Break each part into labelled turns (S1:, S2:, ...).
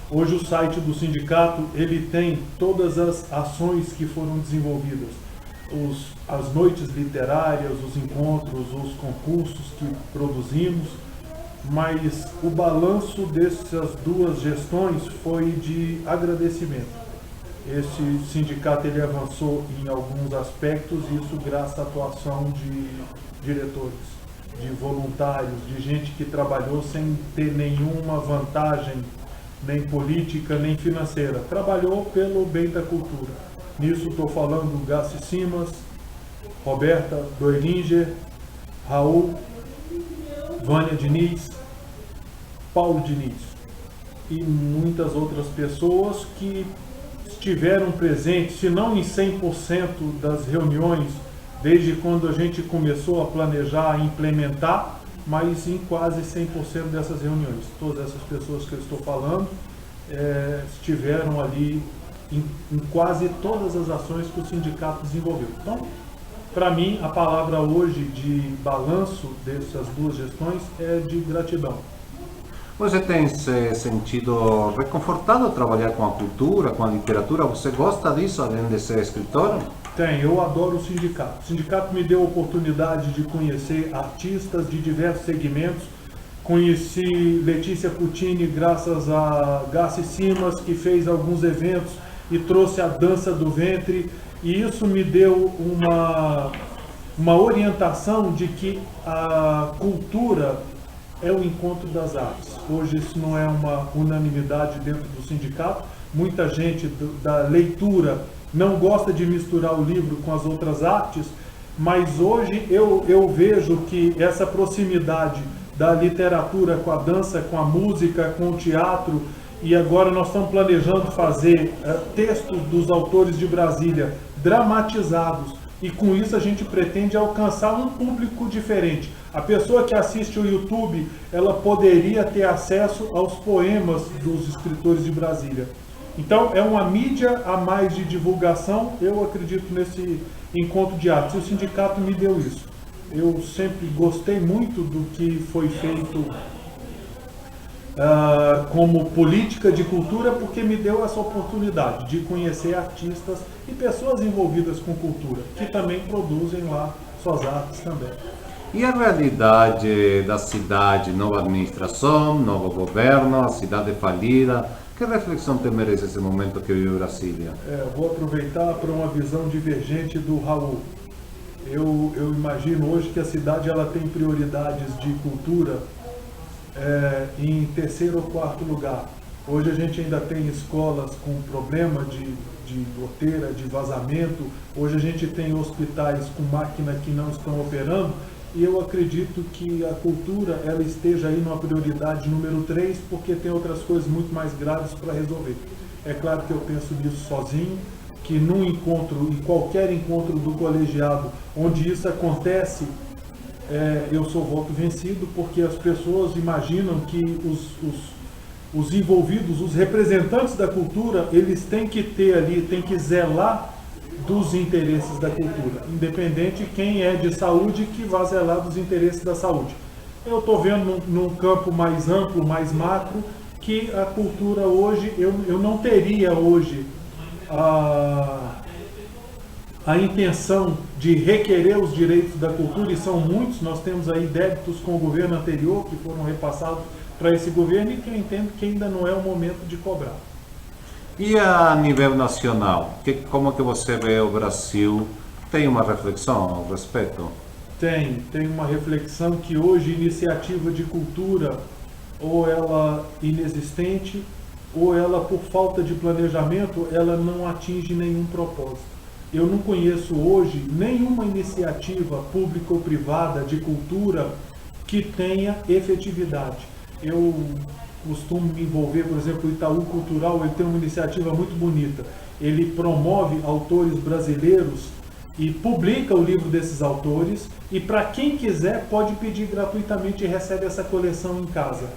S1: Hoje o site do sindicato, ele tem todas as ações que foram desenvolvidas, as noites literárias, os encontros, os concursos que produzimos, mas o balanço dessas duas gestões foi de agradecimento. Esse sindicato ele avançou em alguns aspectos, isso graças à atuação de diretores, de voluntários, de gente que trabalhou sem ter nenhuma vantagem, nem política, nem financeira. Trabalhou pelo bem da cultura. Nisso estou falando Gassi Simas, Roberta Doeringer, Raul, Vânia Diniz, Paulo Diniz e muitas outras pessoas que estiveram presentes, se não em 100% das reuniões, desde quando a gente começou a planejar e implementar, mas em quase 100% dessas reuniões. Todas essas pessoas que eu estou falando estiveram ali em quase todas as ações que o sindicato desenvolveu. Então, para mim, a palavra hoje de balanço dessas duas gestões é de gratidão.
S2: Você tem se sentido reconfortado ao trabalhar com a cultura, com a literatura? Você gosta disso, além de ser escritor?
S1: Tem, eu adoro o sindicato. O sindicato me deu a oportunidade de conhecer artistas de diversos segmentos. Conheci Letícia Puccini graças a Gassi Simas, que fez alguns eventos e trouxe a dança do ventre. E isso me deu uma orientação de que a cultura é o encontro das artes. Hoje isso não é uma unanimidade dentro do sindicato. Muita gente da leitura não gosta de misturar o livro com as outras artes, mas hoje eu vejo que essa proximidade da literatura com a dança, com a música, com o teatro, e agora nós estamos planejando fazer textos dos autores de Brasília dramatizados, e com isso a gente pretende alcançar um público diferente. A pessoa que assiste o YouTube, ela poderia ter acesso aos poemas dos escritores de Brasília. Então é uma mídia a mais de divulgação, eu acredito nesse encontro de artes, e o sindicato me deu isso. Eu sempre gostei muito do que foi feito como política de cultura, porque me deu essa oportunidade de conhecer artistas e pessoas envolvidas com cultura, que também produzem lá suas artes também.
S2: E a realidade da cidade, nova administração, novo governo, a cidade falida, que reflexão te merece esse momento que vive Brasília?
S1: Vou aproveitar para uma visão divergente do Raul. Eu imagino hoje que a cidade ela tem prioridades de cultura em terceiro ou quarto lugar. Hoje a gente ainda tem escolas com problema de goteira, de vazamento. Hoje a gente tem hospitais com máquina que não estão operando. E eu acredito que a cultura ela esteja aí numa prioridade número 3, porque tem outras coisas muito mais graves para resolver. É claro que eu penso nisso sozinho, que num encontro, em qualquer encontro do colegiado, onde isso acontece, eu sou voto vencido, porque as pessoas imaginam que os envolvidos, os representantes da cultura, eles têm que ter ali, têm que zelar dos interesses da cultura, independente quem é de saúde que vá zelar dos interesses da saúde. Eu estou vendo num campo mais amplo, mais macro, que a cultura hoje, eu não teria hoje a intenção de requerer os direitos da cultura, e são muitos. Nós temos aí débitos com o governo anterior que foram repassados para esse governo, e que eu entendo que ainda não é o momento de cobrar.
S2: E a nível nacional, como que você vê o Brasil? Tem uma reflexão ao respeito?
S1: Tem uma reflexão que hoje iniciativa de cultura, ou ela inexistente, ou ela por falta de planejamento, ela não atinge nenhum propósito. Eu não conheço hoje nenhuma iniciativa pública ou privada de cultura que tenha efetividade. Eu costumo me envolver, por exemplo, o Itaú Cultural, ele tem uma iniciativa muito bonita. Ele promove autores brasileiros e publica o livro desses autores, e para quem quiser pode pedir gratuitamente e recebe essa coleção em casa.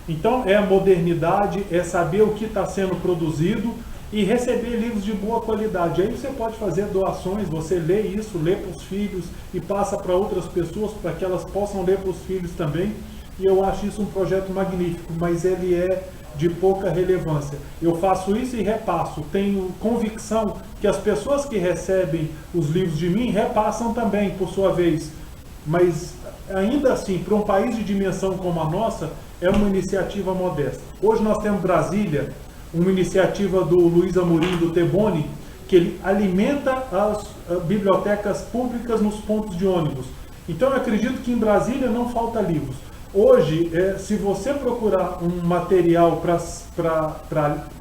S1: Então é a modernidade, é saber o que está sendo produzido e receber livros de boa qualidade. Aí você pode fazer doações, você lê isso, lê para os filhos e passa para outras pessoas para que elas possam ler para os filhos também. E eu acho isso um projeto magnífico, mas ele é de pouca relevância. Eu faço isso e repasso. Tenho convicção que as pessoas que recebem os livros de mim repassam também, por sua vez. Mas, ainda assim, para um país de dimensão como a nossa, é uma iniciativa modesta. Hoje nós temos Brasília, uma iniciativa do Luiz Amorim, do Teboni, que ele alimenta as bibliotecas públicas nos pontos de ônibus. Então eu acredito que em Brasília não falta livros. Hoje, se você procurar um material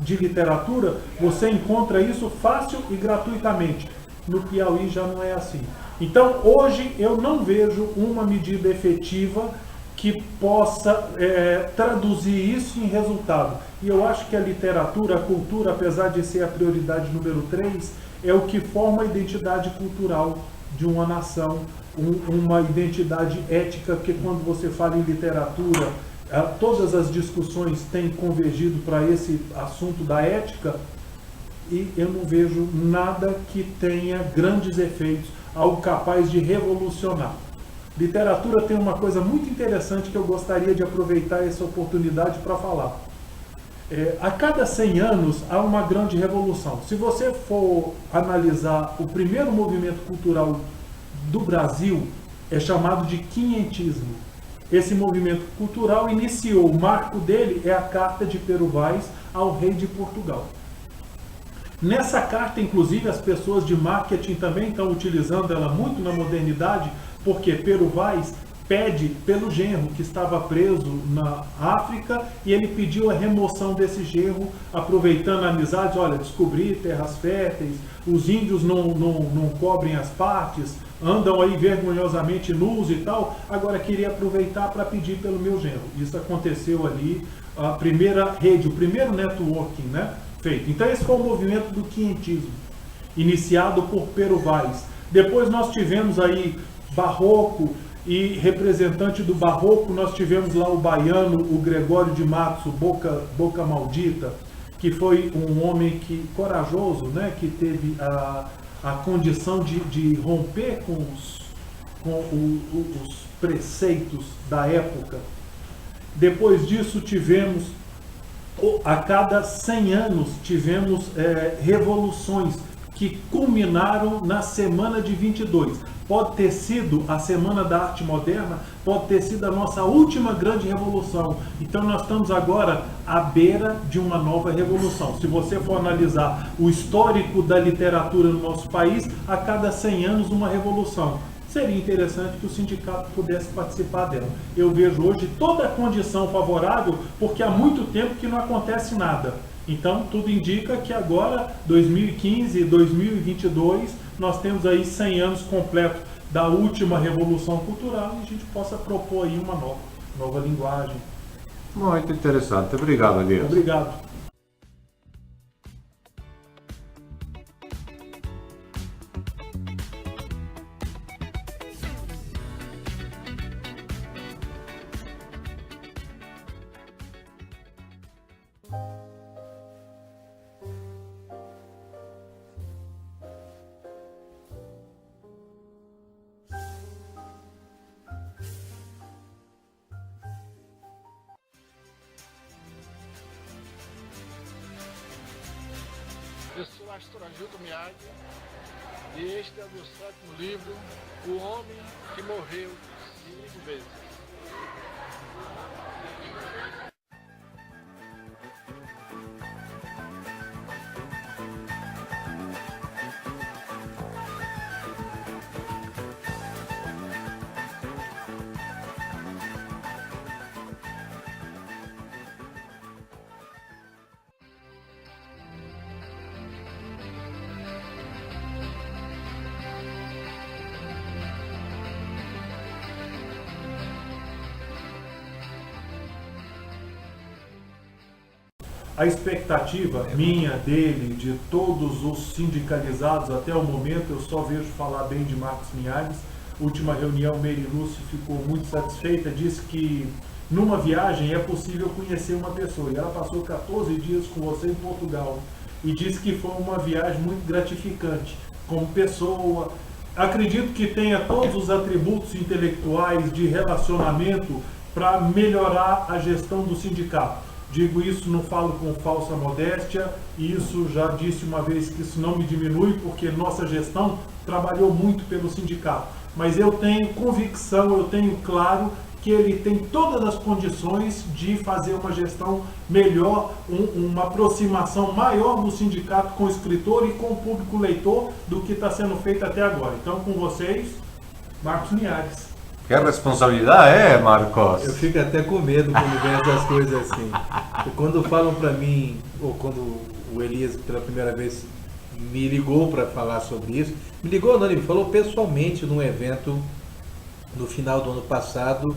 S1: de literatura, você encontra isso fácil e gratuitamente. No Piauí já não é assim. Então hoje eu não vejo uma medida efetiva que possa traduzir isso em resultado. E eu acho que a literatura, a cultura, apesar de ser a prioridade número 3, é o que forma a identidade cultural de uma nação, uma identidade ética, porque quando você fala em literatura, todas as discussões têm convergido para esse assunto da ética, e eu não vejo nada que tenha grandes efeitos, algo capaz de revolucionar. Literatura tem uma coisa muito interessante que eu gostaria de aproveitar essa oportunidade para falar. A cada 100 anos há uma grande revolução. Se você for analisar o primeiro movimento cultural do Brasil, é chamado de quinhentismo. Esse movimento cultural iniciou, o marco dele é a Carta de Pero Vaz ao rei de Portugal. Nessa carta, inclusive, as pessoas de marketing também estão utilizando ela muito na modernidade, porque Pero Vaz pede pelo genro que estava preso na África e ele pediu a remoção desse genro, aproveitando a amizade. Olha, descobri terras férteis, os índios não cobrem as partes, andam aí vergonhosamente nus e tal, agora queria aproveitar para pedir pelo meu genro. Isso aconteceu ali, a primeira rede, o primeiro networking, né, feito. Então esse foi o movimento do quinhentismo, iniciado por Pero Vaz. Depois nós tivemos aí Barroco, e representante do Barroco nós tivemos lá o baiano, o Gregório de Matos, Boca Maldita, que foi um homem corajoso, né, que teve a condição de romper com os preceitos da época. Depois disso tivemos, a cada 100 anos, tivemos revoluções que culminaram na Semana de 22. Pode ter sido a Semana da Arte Moderna, pode ter sido a nossa última grande revolução. Então nós estamos agora à beira de uma nova revolução. Se você for analisar o histórico da literatura no nosso país, a cada 100 anos uma revolução. Seria interessante que o sindicato pudesse participar dela. Eu vejo hoje toda a condição favorável, porque há muito tempo que não acontece nada. Então, tudo indica que agora, 2015 e 2022, nós temos aí 100 anos completos da última revolução cultural e a gente possa propor aí uma nova linguagem.
S2: Muito interessante. Obrigado, Elias.
S1: Obrigado.
S3: Eu sou Astrogildo Miyagi e este é o meu 7º livro, O Homem que Morreu 5 vezes.
S1: A expectativa minha, dele, de todos os sindicalizados até o momento, eu só vejo falar bem de Marcos Minhares. Última reunião, Mary Lúcia ficou muito satisfeita, disse que numa viagem é possível conhecer uma pessoa. E ela passou 14 dias com você em Portugal e disse que foi uma viagem muito gratificante como pessoa. Acredito que tenha todos os atributos intelectuais de relacionamento para melhorar a gestão do sindicato. Digo isso, não falo com falsa modéstia, e isso já disse uma vez que isso não me diminui, porque nossa gestão trabalhou muito pelo sindicato. Mas eu tenho convicção, eu tenho claro que ele tem todas as condições de fazer uma gestão melhor, uma aproximação maior do sindicato com o escritor e com o público leitor do que está sendo feito até agora. Então, com vocês, Marcos Linhares.
S2: Que responsabilidade, Marcos?
S4: Eu fico até com medo quando vem essas coisas assim. E quando falam para mim, ou quando o Elias pela primeira vez me ligou para falar sobre isso, me ligou não, ele me falou pessoalmente num evento no final do ano passado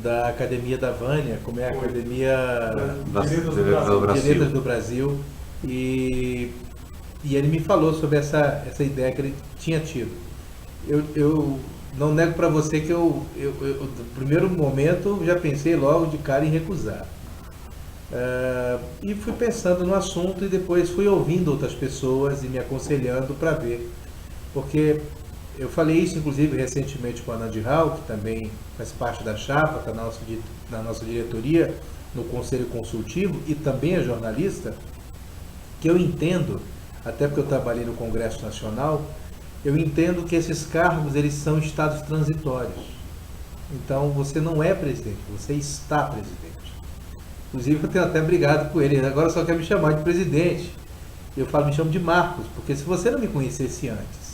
S4: da Academia da Vânia, como é a Academia de Letras do Brasil, e ele me falou sobre essa ideia que ele tinha tido. Eu não nego para você que eu, no primeiro momento, já pensei logo de cara em recusar. E fui pensando no assunto e depois fui ouvindo outras pessoas e me aconselhando para ver. Porque eu falei isso, inclusive, recentemente com a Nandi Hall, que também faz parte da chapa, está na nossa diretoria, no Conselho Consultivo, e também é jornalista, que eu entendo, até porque eu trabalhei no Congresso Nacional, eu entendo que esses cargos, eles são estados transitórios. Então, você não é presidente, você está presidente. Inclusive, eu tenho até brigado com ele, agora só quer me chamar de presidente. Eu falo, me chamo de Marcos, porque se você não me conhecesse antes,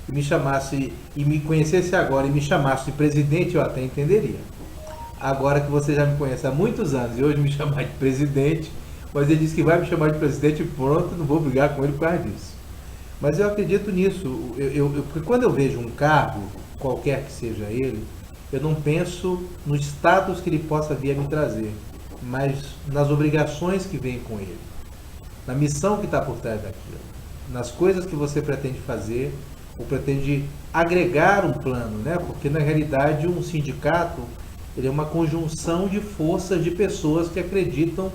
S4: e me chamasse, e me conhecesse agora, e me chamasse de presidente, eu até entenderia. Agora que você já me conhece há muitos anos, e hoje me chamar de presidente, mas ele disse que vai me chamar de presidente e pronto, não vou brigar com ele por causa disso. Mas eu acredito nisso, porque quando eu vejo um cargo, qualquer que seja ele, eu não penso no status que ele possa vir a me trazer, mas nas obrigações que vêm com ele, na missão que está por trás daquilo, nas coisas que você pretende fazer, ou pretende agregar um plano, né? Porque na realidade um sindicato ele é uma conjunção de forças de pessoas que acreditam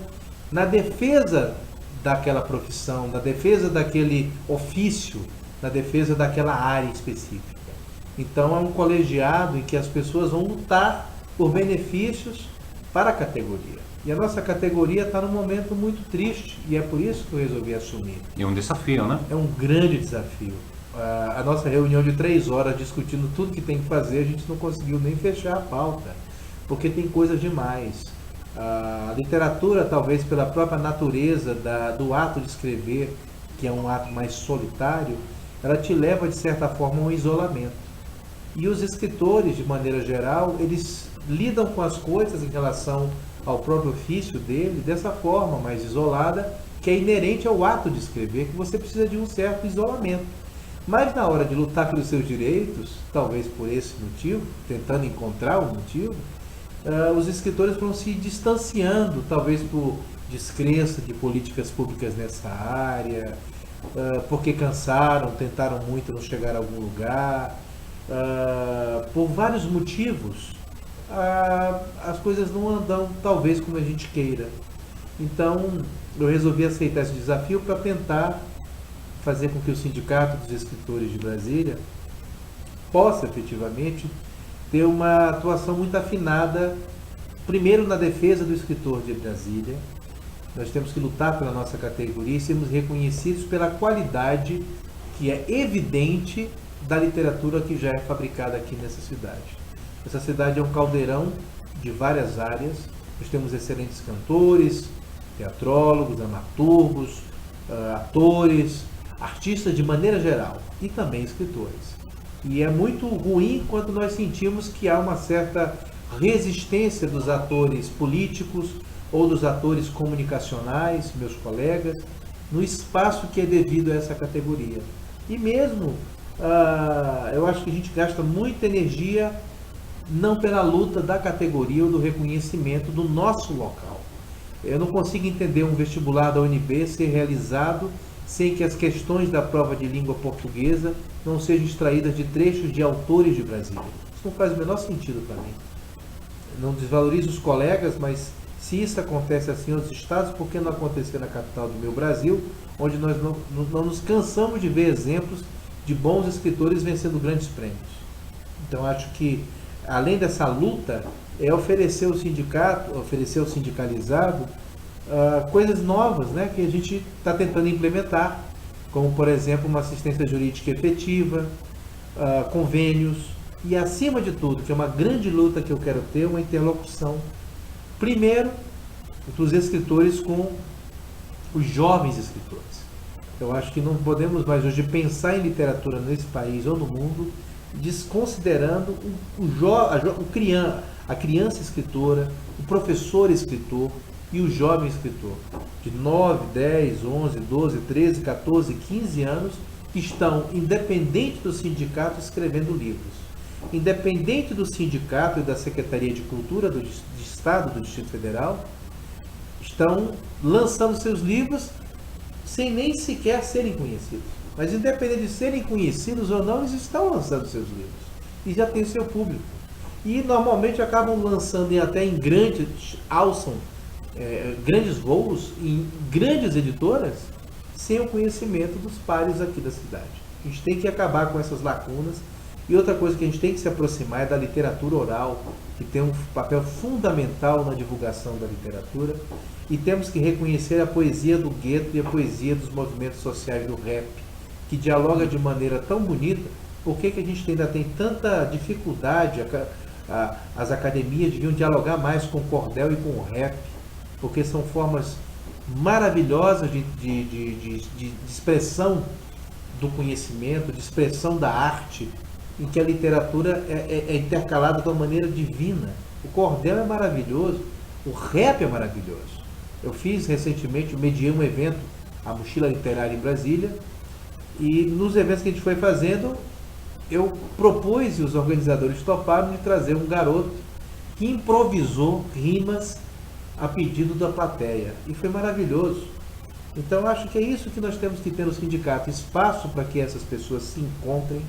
S4: na defesa daquela profissão, na defesa daquele ofício, na defesa daquela área específica. Então é um colegiado em que as pessoas vão lutar por benefícios para a categoria. E a nossa categoria está num momento muito triste, e é por isso que eu resolvi assumir.
S2: É um desafio, né?
S4: É um grande desafio. A nossa reunião de 3 horas discutindo tudo que tem que fazer, a gente não conseguiu nem fechar a pauta, porque tem coisa demais. A literatura, talvez pela própria natureza do ato de escrever, que é um ato mais solitário, ela te leva, de certa forma, a um isolamento. E os escritores, de maneira geral, eles lidam com as coisas em relação ao próprio ofício dele dessa forma mais isolada, que é inerente ao ato de escrever, que você precisa de um certo isolamento. Mas na hora de lutar pelos seus direitos, talvez por esse motivo, tentando encontrar um motivo, os escritores vão se distanciando, talvez por descrença de políticas públicas nessa área, porque cansaram, tentaram muito não chegar a algum lugar, por vários motivos, as coisas não andam talvez como a gente queira. Então eu resolvi aceitar esse desafio para tentar fazer com que o Sindicato dos Escritores de Brasília possa efetivamente ter uma atuação muito afinada, primeiro na defesa do escritor de Brasília. Nós temos que lutar pela nossa categoria e sermos reconhecidos pela qualidade que é evidente da literatura que já é fabricada aqui nessa cidade. Essa cidade é um caldeirão de várias áreas. Nós temos excelentes cantores, teatrólogos, dramaturgos, atores, artistas de maneira geral e também escritores. E é muito ruim quando nós sentimos que há uma certa resistência dos atores políticos ou dos atores comunicacionais, meus colegas, no espaço que é devido a essa categoria. E mesmo, eu acho que a gente gasta muita energia não pela luta da categoria ou do reconhecimento do nosso local. Eu não consigo entender um vestibular da UNB ser realizado sem que as questões da prova de língua portuguesa não sejam extraídas de trechos de autores de Brasília. Isso não faz o menor sentido para mim. Não desvalorizo os colegas, mas se isso acontece assim em outros estados, por que não acontecer na capital do meu Brasil, onde nós não nos cansamos de ver exemplos de bons escritores vencendo grandes prêmios? Então acho que, além dessa luta, é oferecer ao sindicato, oferecer ao sindicalizado coisas novas, né, que a gente está tentando implementar, como, por exemplo, uma assistência jurídica efetiva, convênios e, acima de tudo, que é uma grande luta que eu quero ter, uma interlocução, primeiro, dos escritores com os jovens escritores. Eu acho que não podemos mais hoje pensar em literatura nesse país ou no mundo desconsiderando a criança escritora, o professor escritor e o jovem escritor de 9, 10, 11, 12, 13, 14, 15 anos que estão, independente do sindicato, escrevendo livros. Independente do sindicato e da Secretaria de Cultura do Estado, do Distrito Federal, estão lançando seus livros sem nem sequer serem conhecidos. Mas independente de serem conhecidos ou não, eles estão lançando seus livros. E já tem seu público. E normalmente acabam lançando até em grandes voos, em grandes editoras, sem o conhecimento dos pares aqui da cidade. A gente tem que acabar com essas lacunas. E outra coisa que a gente tem que se aproximar é da literatura oral, que tem um papel fundamental na divulgação da literatura. E temos que reconhecer a poesia do gueto e a poesia dos movimentos sociais do rap, que dialoga de maneira tão bonita. Por que a gente ainda tem tanta dificuldade? As academias deviam dialogar mais com o cordel e com o rap, porque são formas maravilhosas de expressão do conhecimento, de expressão da arte, em que a literatura é intercalada de uma maneira divina. O cordel é maravilhoso, o rap é maravilhoso. Eu fiz recentemente, mediei um evento, a Mochila Literária em Brasília, e nos eventos que a gente foi fazendo, eu propus, e os organizadores toparam, de trazer um garoto que improvisou rimas a pedido da plateia. E foi maravilhoso. Então, eu acho que é isso que nós temos que ter no sindicato, espaço para que essas pessoas se encontrem,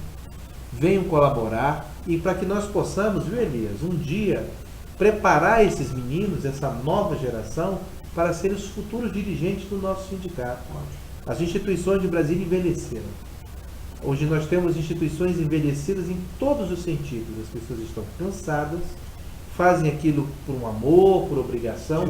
S4: venham colaborar, e para que nós possamos, viu, Elias, um dia preparar esses meninos, essa nova geração, para serem os futuros dirigentes do nosso sindicato. As instituições de Brasília envelheceram. Hoje nós temos instituições envelhecidas em todos os sentidos. As pessoas estão cansadas, fazem aquilo por um amor, por obrigação,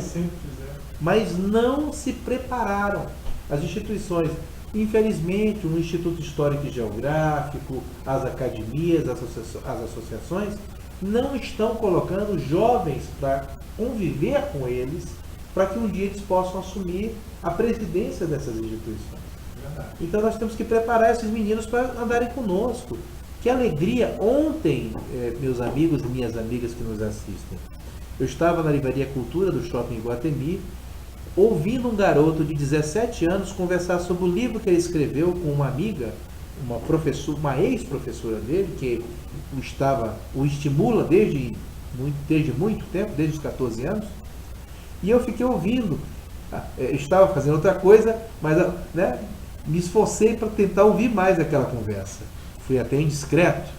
S4: mas não se prepararam. As instituições, infelizmente, o Instituto Histórico e Geográfico, as academias, as associações, não estão colocando jovens para conviver com eles, para que um dia eles possam assumir a presidência dessas instituições. Então nós temos que preparar esses meninos para andarem conosco. Que alegria! Ontem, meus amigos e minhas amigas que nos assistem, eu estava na Livraria Cultura do Shopping Iguatemi, ouvindo um garoto de 17 anos conversar sobre o livro que ele escreveu com uma amiga, uma ex-professora dele, que o estimula desde muito tempo, desde os 14 anos, e eu fiquei ouvindo. Eu estava fazendo outra coisa, mas me esforcei para tentar ouvir mais aquela conversa. Fui até indiscreto.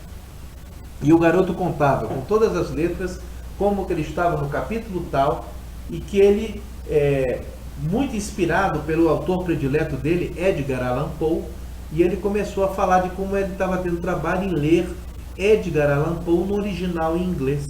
S4: E o garoto contava com todas as letras como que ele estava no capítulo tal, e que ele, muito inspirado pelo autor predileto dele, Edgar Allan Poe, e ele começou a falar de como ele estava tendo trabalho em ler Edgar Allan Poe no original em inglês.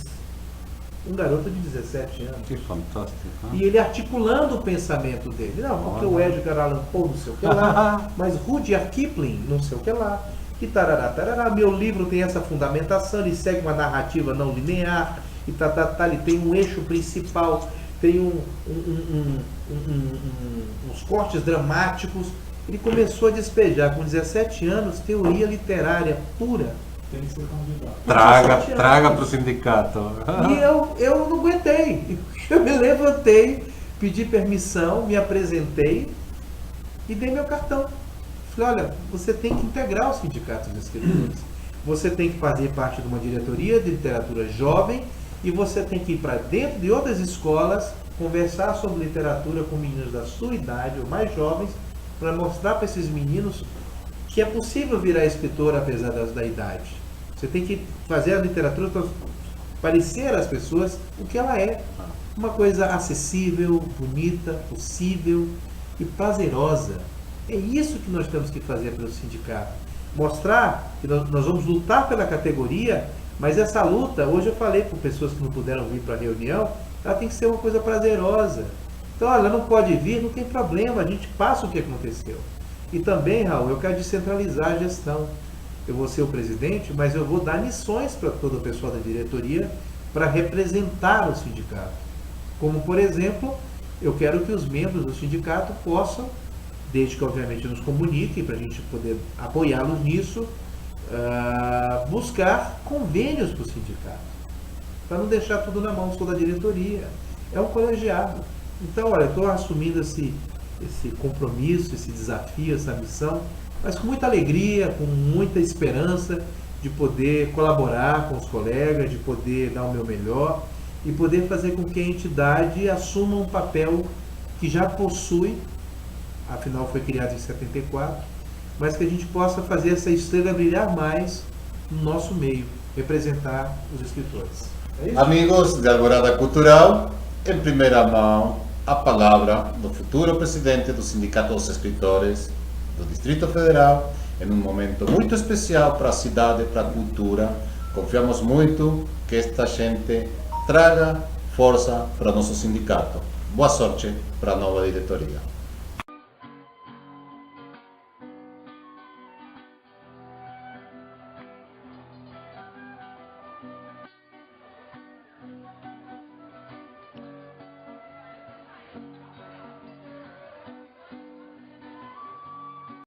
S4: Um garoto de 17 anos.
S2: Que fantástico.
S4: E ele articulando o pensamento dele. Não, porque o Edgar Allan Poe não sei o que lá, mas Rudyard Kipling não sei o que lá. E tarará, meu livro tem essa fundamentação, ele segue uma narrativa não linear, e ele tem um eixo principal, tem uns cortes dramáticos. Ele começou a despejar com 17 anos teoria literária pura.
S1: Tem que ser convidado.
S2: Traga para o sindicato.
S4: E eu não aguentei. Eu me levantei, pedi permissão, me apresentei e dei meu cartão. Falei, olha, você tem que integrar os sindicatos de escritores. Você tem que fazer parte de uma diretoria de literatura jovem e você tem que ir para dentro de outras escolas, conversar sobre literatura com meninos da sua idade ou mais jovens, para mostrar para esses meninos que é possível virar escritor apesar da idade. Você tem que fazer a literatura parecer às pessoas o que ela é. Uma coisa acessível, bonita, possível e prazerosa. É isso que nós temos que fazer pelo sindicato. Mostrar que nós vamos lutar pela categoria, mas essa luta, hoje eu falei para pessoas que não puderam vir para a reunião, ela tem que ser uma coisa prazerosa. Então, olha, não pode vir, não tem problema, a gente passa o que aconteceu. E também, Raul, eu quero descentralizar a gestão. Eu vou ser o presidente, mas eu vou dar missões para todo o pessoal da diretoria para representar o sindicato. Como, por exemplo, eu quero que os membros do sindicato possam, desde que obviamente nos comuniquem, para a gente poder apoiá-los nisso, buscar convênios para o sindicato, para não deixar tudo na mão só da diretoria. É um colegiado. Então, olha, eu estou assumindo esse compromisso, esse desafio, essa missão, mas com muita alegria, com muita esperança de poder colaborar com os colegas, de poder dar o meu melhor e poder fazer com que a entidade assuma um papel que já possui, afinal foi criado em 74, mas que a gente possa fazer essa estrela brilhar mais no nosso meio, representar os escritores. É isso?
S2: Amigos de Alvorada Cultural, em primeira mão, a palavra do futuro presidente do Sindicato dos Escritores do Distrito Federal, em um momento muito especial para a cidade, para a cultura. Confiamos muito que esta gente traga força para o nosso sindicato. Boa sorte para a nova diretoria.